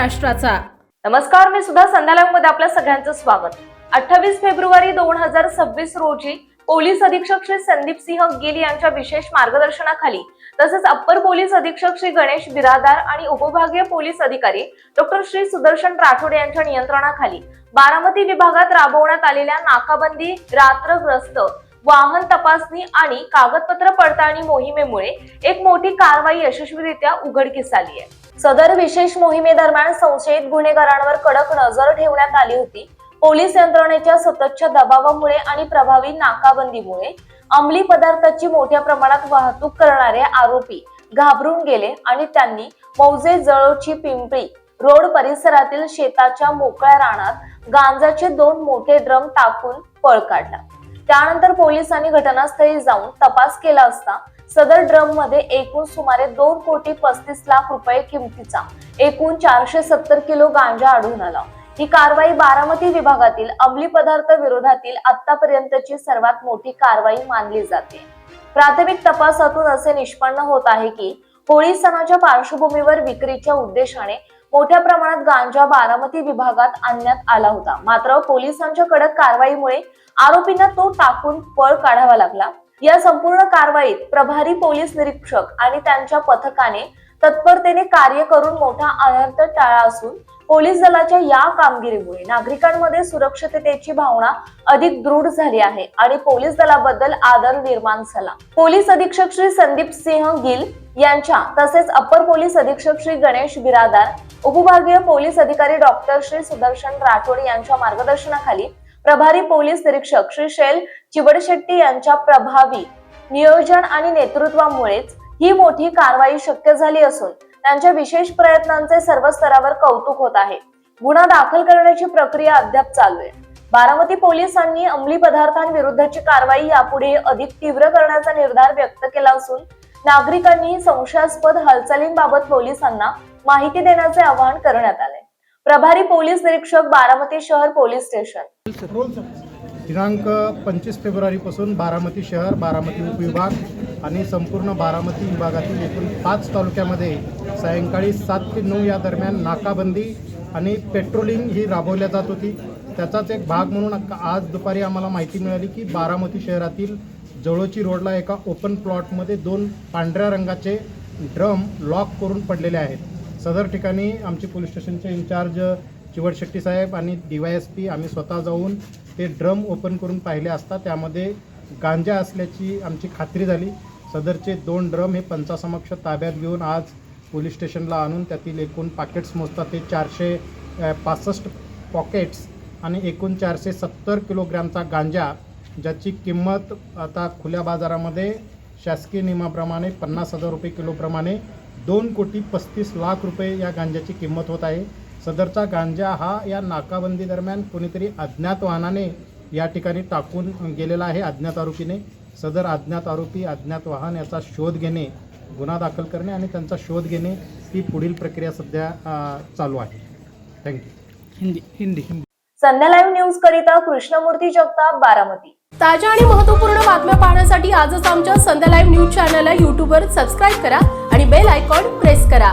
महाराष्ट्राचा। नमस्कार, मी सुद्धा संध्या लाईव्ह मध्ये आपल्या सगळ्यांचं स्वागत। 28 फेब्रुवारी 2026 रोजी पोलीस अधीक्षक श्री संदीप सिंह गिल यांच्या विशेष मार्गदर्शनाखाली तसेच अप्पर पोलीस अधीक्षक श्री गणेश बिरादार आणि उपविभागीय पोलीस अधिकारी डॉक्टर श्री सुदर्शन राठोड यांच्या नियंत्रणाखाली बारामती विभागात राबवण्यात आलेल्या नाकाबंदी, रात्रग्रस्त वाहन तपासणी आणि कागदपत्र पडताळणी मोहिमेमुळे एक मोठी कारवाई यशस्वीरित्या उघडकीस आली आहे। सदर विशेष मोहिमेदरम्यान संशयित गुन्हेगारांवर कडक नजर ठेवण्यात आली होती। पोलीस यंत्रणेच्या सततच्या दबावामुळे आणि प्रभावी नाकाबंदीमुळे अंमली पदार्थाची मोठ्या प्रमाणात वाहतूक करणारे आरोपी घाबरून गेले आणि त्यांनी मौजे जळोची पिंपरी रोड परिसरातील शेताच्या मोकळ्या रानात गांजाचे 2 मोठे ड्रम टाकून पळ काढला। त्यानंतर पोलिसांनी घटनास्थळी जाऊन तपास केला असता सदर ड्रम मध्ये एकूण सुमारे 2 कोटी 35 लाख रुपये किमतीचा एकूण 470 किलो गांजा आढळून आला। ही कारवाई बारामती विभागातील अंमली पदार्थ विरोधातील आतापर्यंतची सर्वात मोठी कारवाई मानली जाते। प्राथमिक तपासातून असे निष्पन्न होत आहे की होळी सणाच्या पार्श्वभूमीवर विक्रीच्या उद्देशाने मोठ्या प्रमाणात गांजा बारामती विभागात आणण्यात आला होता। मात्र पोलिसांच्या कडक कारवाईमुळे आरोपींना तो टाकून पळ काढावा लागला। या संपूर्ण कारवाईत प्रभारी पोलीस निरीक्षक आणि त्यांच्या पथकाने तत्परतेने कार्य करून मोठा अनर्थ टाळला असून पोलीस दलाच्या या कामगिरीमुळे नागरिकांमध्ये सुरक्षिततेची भावना अधिक दृढ झाली आहे आणि पोलीस दलाबद्दल आदर निर्माण झाला। पोलीस अधीक्षक श्री संदीप सिंह गिल यांच्या तसेच अप्पर पोलीस अधीक्षक श्री गणेश बिरादार, उपविभागीय पोलीस अधिकारी डॉक्टर श्री सुदर्शन राठोड यांच्या मार्गदर्शनाखाली प्रभारी पोलीस निरीक्षक श्री शैल चिवडशेट्टी यांच्या प्रभावी नियोजन आणि नेतृत्वामुळेच ही मोठी कारवाई शक्य झाली असून त्यांच्या विशेष प्रयत्नांचे सर्व स्तरावर कौतुक होत आहे। गुन्हा दाखल करण्याची प्रक्रिया अद्याप चालू आहे। बारामती पोलिसांनी अंमली पदार्थांविरुद्धची कारवाई यापुढे अधिक तीव्र करण्याचा निर्धार व्यक्त केला असून नागरिकांनी संशयास्पद हालचालींबाबत पोलिसांना माहिती देण्याचे आवाहन करण्यात आले। प्रभारी पोलीस निरीक्षक, बारामती शहर पोलीस स्टेशन। दिनांक 25 फेब्रुवारी पासून बारामती शहर, बारामती उपविभाग आणि संपूर्ण बारामती विभागातील एकूण 5 तालुक्यामध्ये सायंकाळी 7 ते 9 या दरम्यान नाकाबंदी आणि पेट्रोलिंग ही राबवल्या जात होती। त्याचाच एक भाग म्हणून आज दुपारी आम्हाला माहिती मिळाली की बारामती शहरातील जळोची रोडला एका ओपन प्लॉटमध्ये 2 पांढऱ्या रंगाचे ड्रम लॉक करून पडलेले आहेत। सदर ठिकाणी आमचे पोलीस स्टेशनचे इंचार्ज चिवडशेट्टी साहेब आणि DYSP आम्ही स्वतः जाऊन ते ड्रम ओपन करून पाहिले असता त्यामध्ये गांजा असल्याची आमची खात्री झाली। सदरचे 2 ड्रम हे पंचासमक्ष ताब्यात घेऊन आज पोलीस स्टेशनला आणून त्यातील एकूण पॅकेट्स मोजतात ते 465 पॉकेट्स आणि एकूण 470 किलोग्रॅमचा गांजा, ज्याची किंमत आता खुल्या बाजारामध्ये शासकीय नियमाप्रमाणे 50,000 रुपये किलोप्रमाणे 2 कोटी 35 लाख रुपये या गांजाची किंमत होत आहे। सदरचा गांजा हा या नाकाबंदी दरम्यान कोणीतरी अज्ञात वाहनाने या ठिकाणी टाकून गेलेला आहे अज्ञात आरोपीने। सदर अज्ञात आरोपी, अज्ञात वाहन याचा शोध घेणे, गुन्हा दाखल करणे आणि त्यांचा शोध घेणे ही पुढील प्रक्रिया सध्या चालू आहे। थँक्यू। हिंदी संध्या लाईव्ह न्यूज करिता कृष्णमूर्ती जगताप, बारामती। ताज्या आणि महत्त्वपूर्ण बातम्या पाहण्यासाठी आजच आमच्या संध्या लाईव्ह न्यूज चॅनलला YouTube वर सबस्क्राईब करा आणि बेल आयकॉन प्रेस करा।